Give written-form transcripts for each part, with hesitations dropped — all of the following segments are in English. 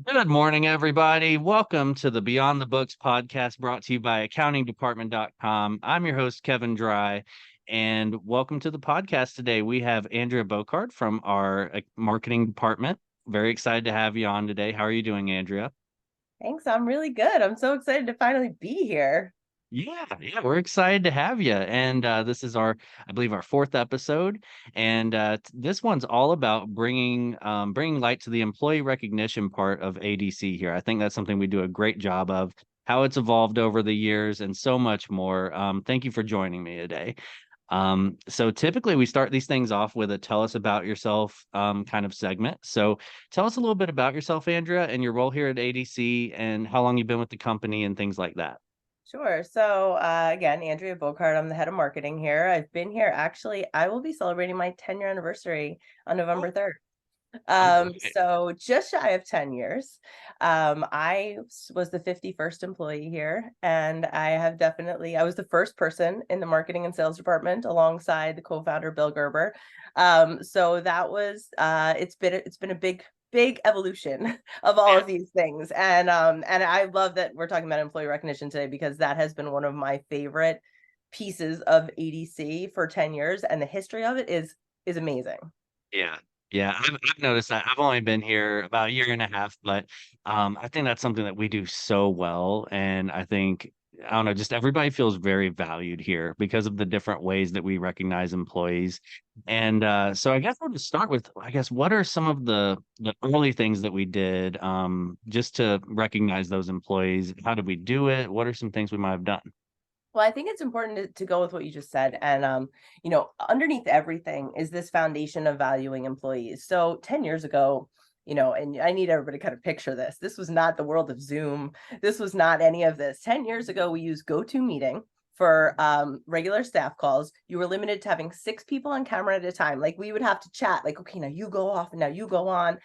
Good morning, everybody. Welcome to the Beyond the Books podcast brought to you by accountingdepartment.com. I'm your host, Kevin Dry, and welcome to the podcast today. We have Andrea Boccard from our marketing department. Very excited to have you on today. How are you doing, Andrea? Thanks. I'm really good. I'm so excited to finally be here. Yeah, we're excited to have you. And this is I believe, our fourth episode. And this one's all about bringing light to the employee recognition part of ADC here. I think that's something we do a great job of, how it's evolved over the years, and so much more. Thank you for joining me today. So typically we start these things off with a tell us about yourself kind of segment. So tell us a little bit about yourself, Andrea, and your role here at ADC, and how long you've been with the company and things like that. Sure. So, again, Andrea Boccard, I'm the head of marketing here. I've been here actually, I will be celebrating my 10-year anniversary on November 3rd. All right. So just shy of 10 years. Was the 51st employee here, and I was the first person in the marketing and sales department alongside the co-founder Bill Gerber. So that was it's been a big evolution of all Yeah. of these things. And I love that we're talking about employee recognition today, because that has been one of my favorite pieces of ADC for 10 years, and the history of it is amazing. Yeah. Yeah, I've noticed that. I've only been here about a year and a half, but I think that's something that we do so well. And I think, I don't know, just everybody feels very valued here because of the different ways that we recognize employees. And so I guess we'll just start with, I guess, what are some of the early things that we did just to recognize those employees? How did we do it? What are some things we might have done? Well, I think it's important to go with what you just said. And, underneath everything is this foundation of valuing employees. So 10 years ago, and I need everybody to kind of picture this. This was not the world of Zoom. This was not any of this. 10 years ago, we used GoToMeeting for regular staff calls. You were limited to having 6 people on camera at a time. Like, we would have to chat, like, okay, now you go off and now you go on.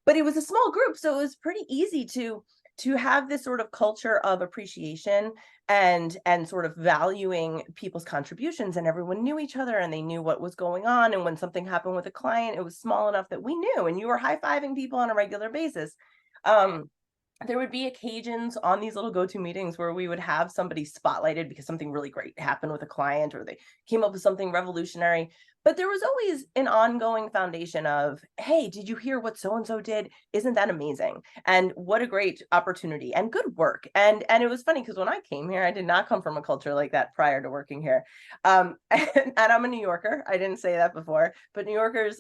But it was a small group, so it was pretty easy to have this sort of culture of appreciation and sort of valuing people's contributions, and everyone knew each other and they knew what was going on. And when something happened with a client, it was small enough that we knew, and you were high-fiving people on a regular basis. um there would be occasions on these little go-to meetings where we would have somebody spotlighted because something really great happened with a client, or they came up with something revolutionary. But there was always an ongoing foundation of, hey, did you hear what so and so did? Isn't that amazing? And what a great opportunity and good work. And it was funny because when I came here, I did not come from a culture like that prior to working here. And I'm a New Yorker. I didn't say that before, but New Yorkers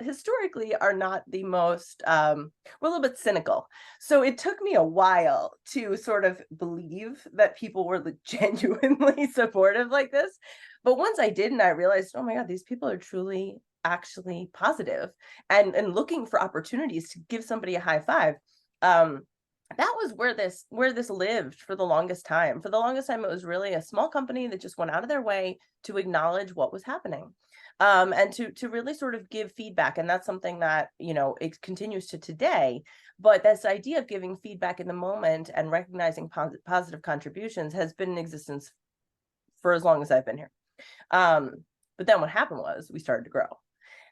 historically are not the most we're a little bit cynical. So it took me a while to sort of believe that people were genuinely supportive like this. But once I did, and I realized, oh my God, these people are truly actually positive and looking for opportunities to give somebody a high five. Um, that was where this lived for the longest time. For the longest time, it was really a small company that just went out of their way to acknowledge what was happening. And to really sort of give feedback. And that's something that, it continues to today. But this idea of giving feedback in the moment and recognizing positive contributions has been in existence for as long as I've been here. But then what happened was we started to grow.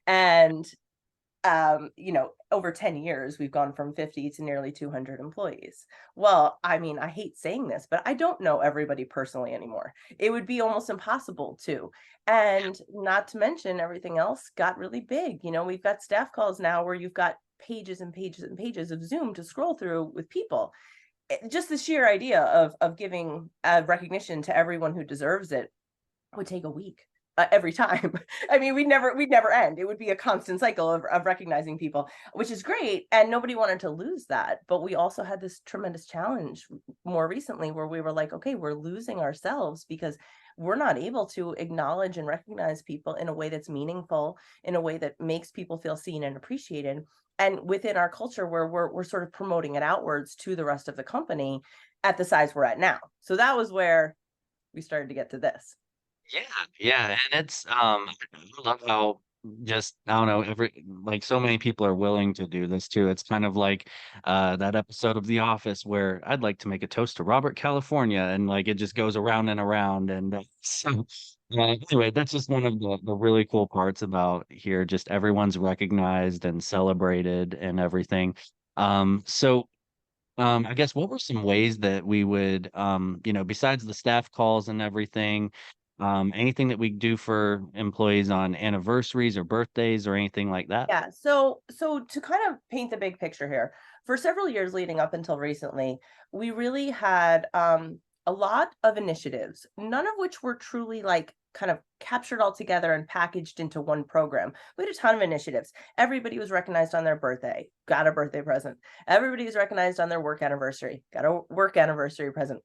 And over 10 years, we've gone from 50 to nearly 200 employees. Well, I mean, I hate saying this, but I don't know everybody personally anymore. It would be almost impossible to. And not to mention, everything else got really big. We've got staff calls now where you've got pages and pages and pages of Zoom to scroll through with people. Just the sheer idea of giving recognition to everyone who deserves it would take a week every time. I mean, we'd never end. It would be a constant cycle of recognizing people, which is great. And nobody wanted to lose that. But we also had this tremendous challenge more recently where we were like, okay, we're losing ourselves because we're not able to acknowledge and recognize people in a way that's meaningful, in a way that makes people feel seen and appreciated. And within our culture where we're sort of promoting it outwards to the rest of the company at the size we're at now. So that was where we started to get to this. Yeah, yeah, and I love how, just, I don't know, like, so many people are willing to do this too. It's kind of like that episode of The Office where I'd like to make a toast to Robert California, and like it just goes around and around. And so anyway, that's just one of the really cool parts about here. Just everyone's recognized and celebrated and everything. So I guess what were some ways that we would, besides the staff calls and everything, anything that we do for employees on anniversaries or birthdays or anything like that? Yeah. So to kind of paint the big picture here, for several years leading up until recently, we really had a lot of initiatives, none of which were truly like kind of captured all together and packaged into one program. We had a ton of initiatives. Everybody was recognized on their birthday, got a birthday present. Everybody was recognized on their work anniversary, got a work anniversary present.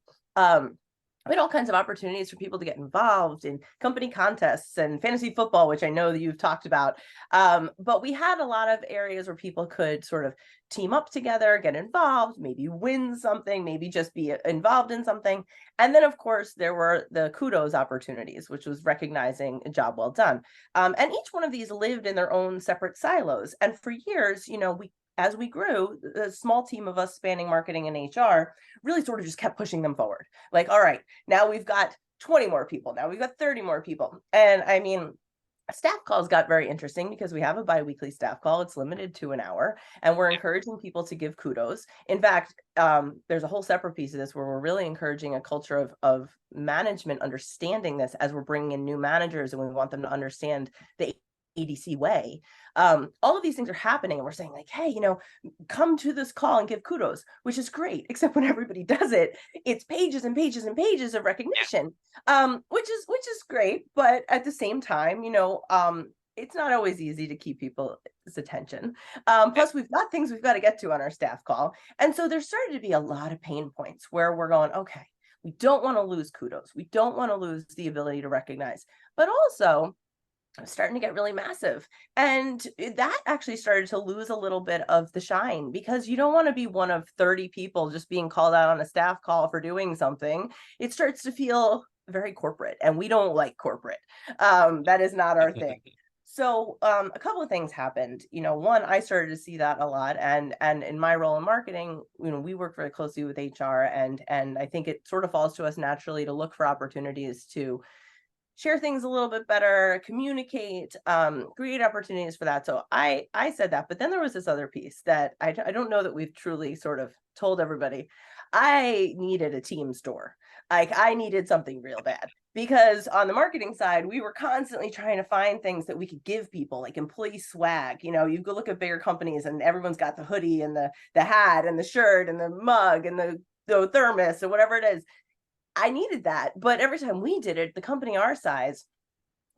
We had all kinds of opportunities for people to get involved in company contests and fantasy football, which I know that you've talked about. But we had a lot of areas where people could sort of team up together, get involved, maybe win something, maybe just be involved in something. And then, of course, there were the kudos opportunities, which was recognizing a job well done. And each one of these lived in their own separate silos. And for years, we as we grew, a small team of us spanning marketing and HR really sort of just kept pushing them forward. Like, all right, now we've got 20 more people. Now we've got 30 more people. And I mean, staff calls got very interesting because we have a biweekly staff call. It's limited to an hour, and we're encouraging people to give kudos. In fact, there's a whole separate piece of this where we're really encouraging a culture of management understanding this as we're bringing in new managers, and we want them to understand the ADC way. All of these things are happening, and we're saying like, hey, come to this call and give kudos, which is great. Except when everybody does it, it's pages and pages and pages of recognition, which is great. But at the same time, it's not always easy to keep people's attention. Plus, we've got things we've got to get to on our staff call, and so there's started to be a lot of pain points where we're going, okay, we don't want to lose kudos, we don't want to lose the ability to recognize, but also starting to get really massive. And that actually started to lose a little bit of the shine because you don't want to be one of 30 people just being called out on a staff call for doing something. It starts to feel very corporate, and we don't like corporate. That is not our thing. So a couple of things happened. One, I started to see that a lot, and in my role in marketing, we work very closely with HR, and I think it sort of falls to us naturally to look for opportunities to share things a little bit better, communicate, create opportunities for that. So I said that, but then there was this other piece that I don't know that we've truly sort of told everybody. I needed a team store. Like I needed something real bad because on the marketing side, we were constantly trying to find things that we could give people, like employee swag. You go look at bigger companies and everyone's got the hoodie and the hat and the shirt and the mug and the thermos or whatever it is. I needed that. But every time we did it, the company our size,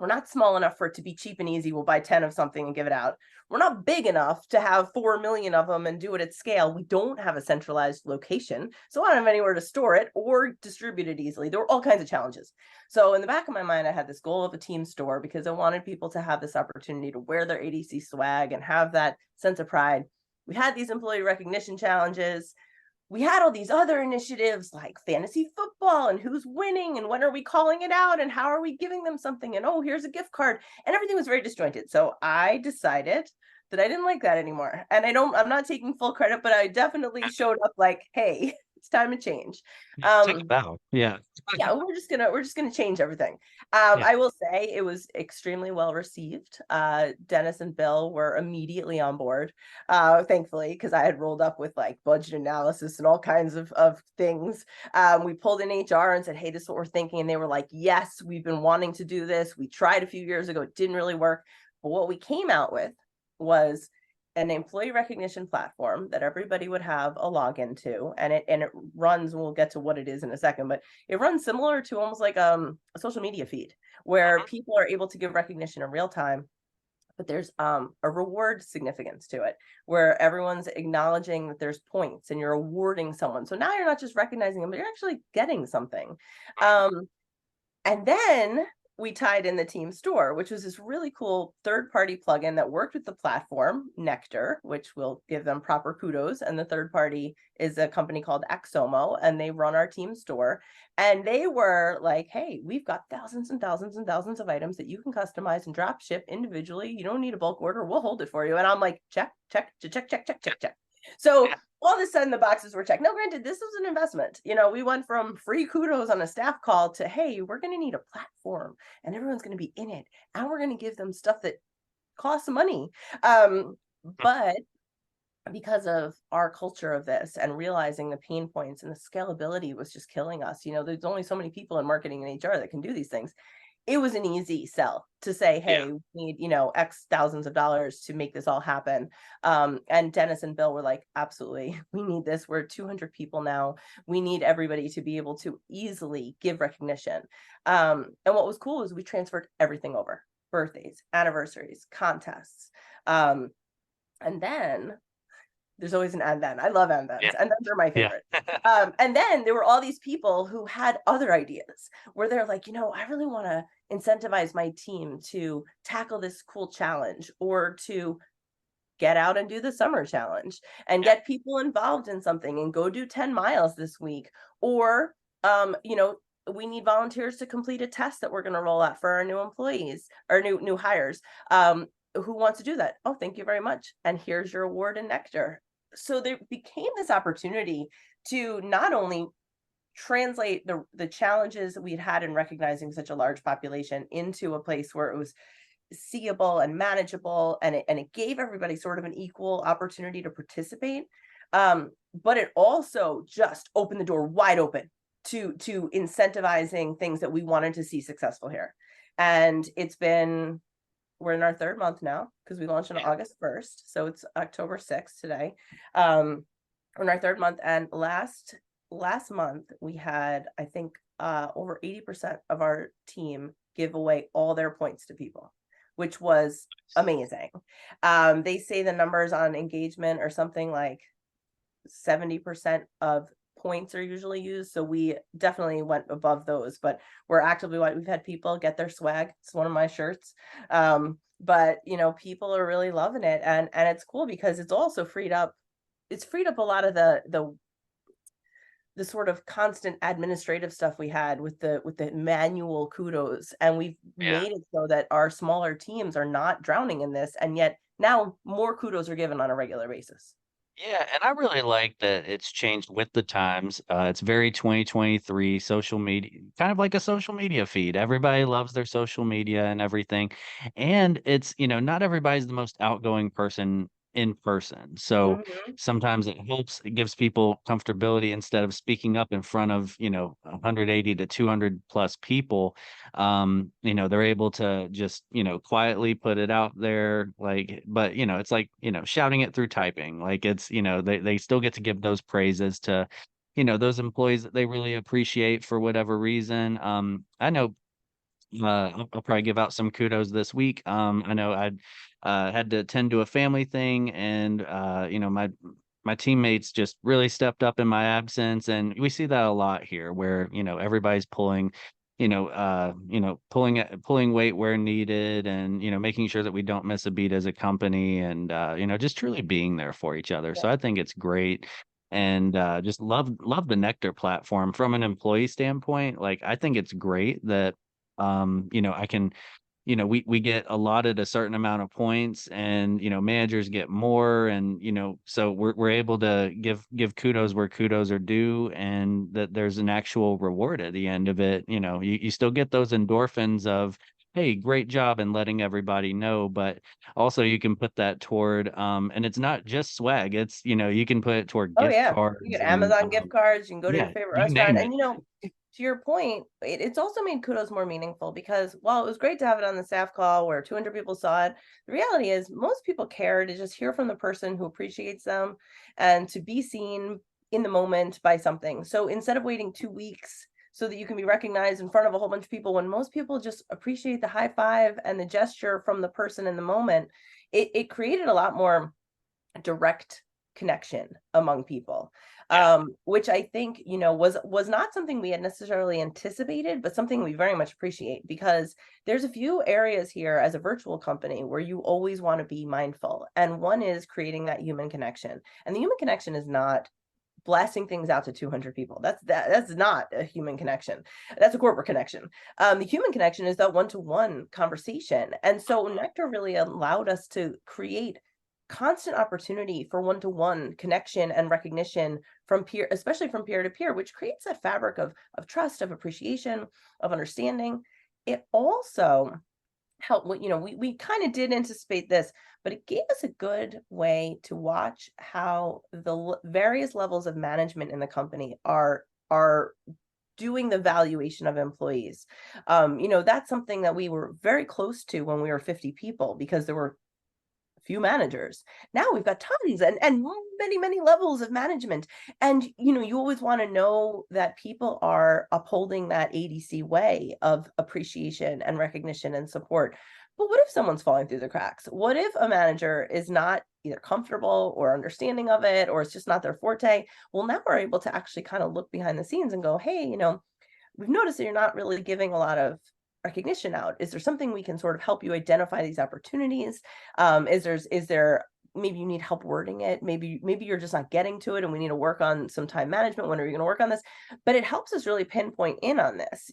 we're not small enough for it to be cheap and easy. We'll buy 10 of something and give it out. We're not big enough to have 4 million of them and do it at scale. We don't have a centralized location. So I don't have anywhere to store it or distribute it easily. There were all kinds of challenges. So in the back of my mind, I had this goal of a team store because I wanted people to have this opportunity to wear their ADC swag and have that sense of pride. We had these employee recognition challenges. We had all these other initiatives like fantasy football and who's winning and when are we calling it out and how are we giving them something and oh, here's a gift card, and everything was very disjointed. So I decided that I didn't like that anymore. And I'm not taking full credit, but I definitely showed up like, hey, it's time to change. Take a bow. Yeah. Yeah, we're just gonna change everything. Yeah. I will say it was extremely well received. Dennis and Bill were immediately on board, thankfully, because I had rolled up with like budget analysis and all kinds of things. We pulled in HR and said, hey, this is what we're thinking. And they were like, yes, we've been wanting to do this. We tried a few years ago, it didn't really work. But what we came out with was an employee recognition platform that everybody would have a login to, and it runs, and we'll get to what it is in a second, but it runs similar to almost like a social media feed where people are able to give recognition in real time, but there's a reward significance to it where everyone's acknowledging that there's points and you're awarding someone. So now you're not just recognizing them, but you're actually getting something. And then we tied in the team store, which was this really cool third-party plugin that worked with the platform, Nectar, which will give them proper kudos. And the third party is a company called Axomo, and they run our team store. And they were like, hey, we've got thousands and thousands and thousands of items that you can customize and drop ship individually. You don't need a bulk order. We'll hold it for you. And I'm like, check, check, check, check, check, check, check. So all of a sudden the boxes were checked. Now, granted, this was an investment. We went from free kudos on a staff call to, hey, we're going to need a platform and everyone's going to be in it. And we're going to give them stuff that costs money. But because of our culture of this and realizing the pain points and the scalability was just killing us. There's only so many people in marketing and HR that can do these things. It was an easy sell to say, Yeah. hey, we need, X thousands of dollars to make this all happen. And Dennis and Bill were like, absolutely, we need this. We're 200 people now. We need everybody to be able to easily give recognition. And what was cool was we transferred everything over: birthdays, anniversaries, contests. And then there's always an and then. I love and thens. Yeah. And thens are my Yeah. favorite. And then there were all these people who had other ideas where they're like, I really want to incentivize my team to tackle this cool challenge, or to get out and do the summer challenge and Yeah. get people involved in something and go do 10 miles this week. Or, we need volunteers to complete a test that we're going to roll out for our new employees or new hires. Who wants to do that? Oh, thank you very much. And here's your award and nectar. So there became this opportunity to not only translate the challenges that we'd had in recognizing such a large population into a place where it was seeable and manageable, and it gave everybody sort of an equal opportunity to participate. But it also just opened the door wide open to incentivizing things that we wanted to see successful here. And we're in our third month now, because we launched on Yeah. August 1st. So it's October 6th today. We're in our third month. And last month we had, I think, over 80% of our team give away all their points to people, which was amazing. They say the numbers on engagement are something like 70% of points are usually used. So we definitely went above those, but we've had people get their swag. It's one of my shirts. But people are really loving it. And it's cool because it's freed up a lot of the sort of constant administrative stuff we had with the manual kudos. And we've Yeah. made it so that our smaller teams are not drowning in this. And yet now more kudos are given on a regular basis. Yeah, and I really like that it's changed with the times. It's very 2023 social media, kind of like a social media feed. Everybody loves their social media and everything. And it's, not everybody's the most outgoing person in person. So Mhm. sometimes it gives people comfortability instead of speaking up in front of, 180 to 200 plus people. They're able to just, quietly put it out there, like, but, it's like, shouting it through typing. Like it's, they still get to give those praises to, those employees that they really appreciate for whatever reason. I know I'll probably give out some kudos this week. I know I'd had to attend to a family thing, and my teammates just really stepped up in my absence, and we see that a lot here, where everybody's pulling, pulling weight where needed, and making sure that we don't miss a beat as a company, and just truly being there for each other. Yeah. So I think it's great. And just love the Nectar platform from an employee standpoint. Like I think it's great that I can, we get allotted a certain amount of points, and, managers get more, and, so we're able to give kudos where kudos are due, and that there's an actual reward at the end of it. You still get those endorphins of, hey, great job, and letting everybody know, but also you can put that toward, and it's not just swag. It's, you can put it toward Oh gift yeah, you cards get and, Amazon gift cards, you can go to your yeah, favorite you restaurant. name And it. to your point, it's also made kudos more meaningful, because while it was great to have it on the staff call where 200 people saw it, the reality is most people care to just hear from the person who appreciates them and to be seen in the moment by something. So instead of waiting 2 weeks so that you can be recognized in front of a whole bunch of people, when most people just appreciate the high five and the gesture from the person in the moment, it created a lot more direct connection among people. Yeah. Which I think, was not something we had necessarily anticipated, but something we very much appreciate, because there's a few areas here as a virtual company where you always want to be mindful. And one is creating that human connection. And the human connection is not blasting things out to 200 people. That's not a human connection. That's a corporate connection. The human connection is that one-to-one conversation. And so Nectar really allowed us to create constant opportunity for one-to-one connection and recognition from peer, especially from peer to peer, which creates that fabric of trust, of appreciation, of understanding. It also help what we kind of did anticipate this, but it gave us a good way to watch how the various levels of management in the company are doing the valuation of employees. That's something that we were very close to when we were 50 people because there were few managers. Now we've got tons and many levels of management. And you always want to know that people are upholding that ADC way of appreciation and recognition and support. But what if someone's falling through the cracks? What if a manager is not either comfortable or understanding of it, or it's just not their forte? Well, now we're able to actually kind of look behind the scenes and go, hey, we've noticed that you're not really giving a lot of recognition out. Is there something we can sort of help you identify these opportunities? Is there maybe you need help wording it? Maybe you're just not getting to it and we need to work on some time management. When are you going to work on this? But it helps us really pinpoint in on this.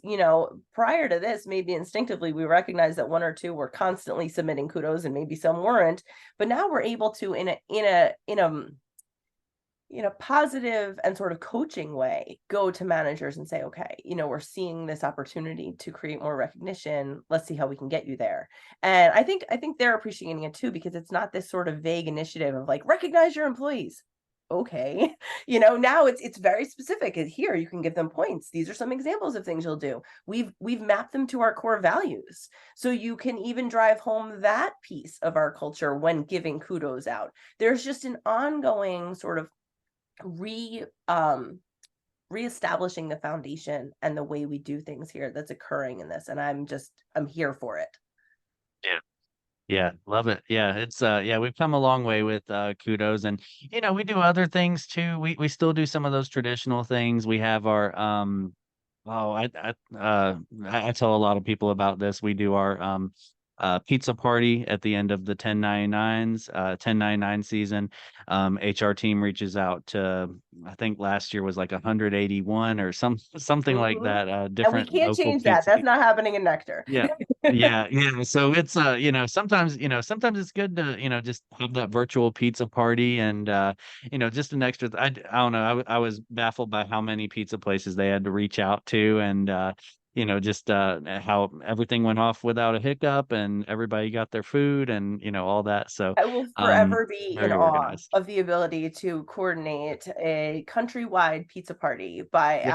Prior to this, maybe instinctively we recognize that one or two were constantly submitting kudos and maybe some weren't. But now we're able to in a positive and sort of coaching way, go to managers and say, okay, we're seeing this opportunity to create more recognition. Let's see how we can get you there. And I think they're appreciating it too, because it's not this sort of vague initiative of like, recognize your employees. Okay. Now it's very specific. Here, you can give them points. These are some examples of things you'll do. We've mapped them to our core values. So you can even drive home that piece of our culture when giving kudos out. There's just an ongoing sort of re reestablishing the foundation and the way we do things here that's occurring in this, and I'm here for it. Yeah. Yeah, love it. Yeah, it's yeah, we've come a long way with kudos, and we do other things too. We still do some of those traditional things. We have our oh, I tell a lot of people about this. We do our pizza party at the end of the 1099s, 1099 season. HR team reaches out to, I think last year was like 181 or something like Mhm. that, And we different can't local change that. pizza. That's not happening in Nectar. Yeah. Yeah, yeah. So it's sometimes it's good to, just have that virtual pizza party and just an extra I don't know. I was baffled by how many pizza places they had to reach out to and just how everything went off without a hiccup and everybody got their food and all that. So I will um forever be in very awe organized. of the ability to coordinate a countrywide pizza party by Yep.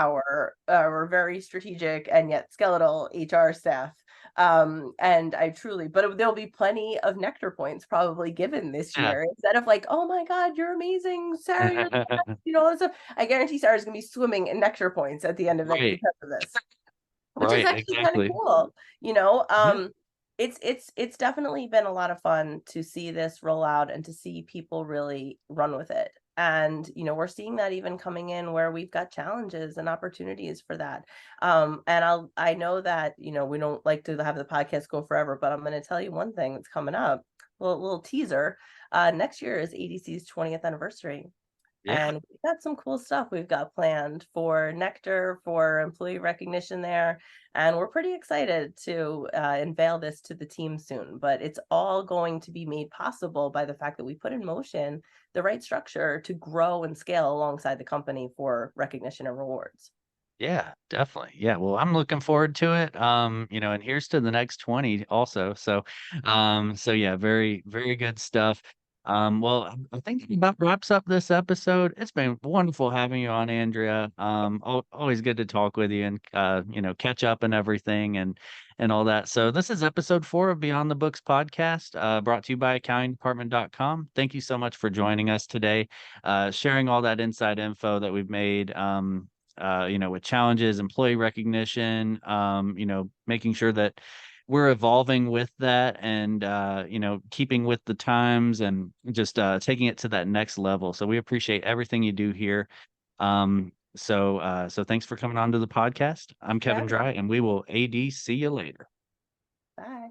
our very strategic and yet skeletal HR staff. And I truly, but there'll be plenty of nectar points probably given this Yeah. year instead of like, oh my God, you're amazing, Sarah, you're the best, all this stuff. I guarantee Sarah's gonna be swimming in nectar points at the end of it Right. because of this, which is Right, actually kind of exactly. cool. You know, Yeah. um, it's definitely been a lot of fun to see this roll out and to see people really run with it. And we're seeing that even coming in where we've got challenges and opportunities for that. And I know that we don't like to have the podcast go forever, but I'm going to tell you one thing that's coming up. Little teaser. Next year is ADC's 20th anniversary. Yeah. And we've got some cool stuff we've got planned for Nectar, for employee recognition there. And we're pretty excited to unveil this to the team soon. But it's all going to be made possible by the fact that we put in motion the right structure to grow and scale alongside the company for recognition and rewards. Yeah, definitely. Yeah, well, I'm looking forward to it. And here's to the next 20 also. So yeah, very, very good stuff. Well, I think that about wraps up this episode. It's been wonderful having you on, Andrea. Always good to talk with you and catch up and everything and all that. So this is episode 4 of Beyond the Books podcast, brought to you by accountingdepartment.com. Thank you so much for joining us today, sharing all that inside info that we've made. With challenges, employee recognition, making sure that we're evolving with that and, keeping with the times and just taking it to that next level. So we appreciate everything you do here. So thanks for coming on to the podcast. I'm Kevin Yeah. Dry, and we will AD see you later. Bye.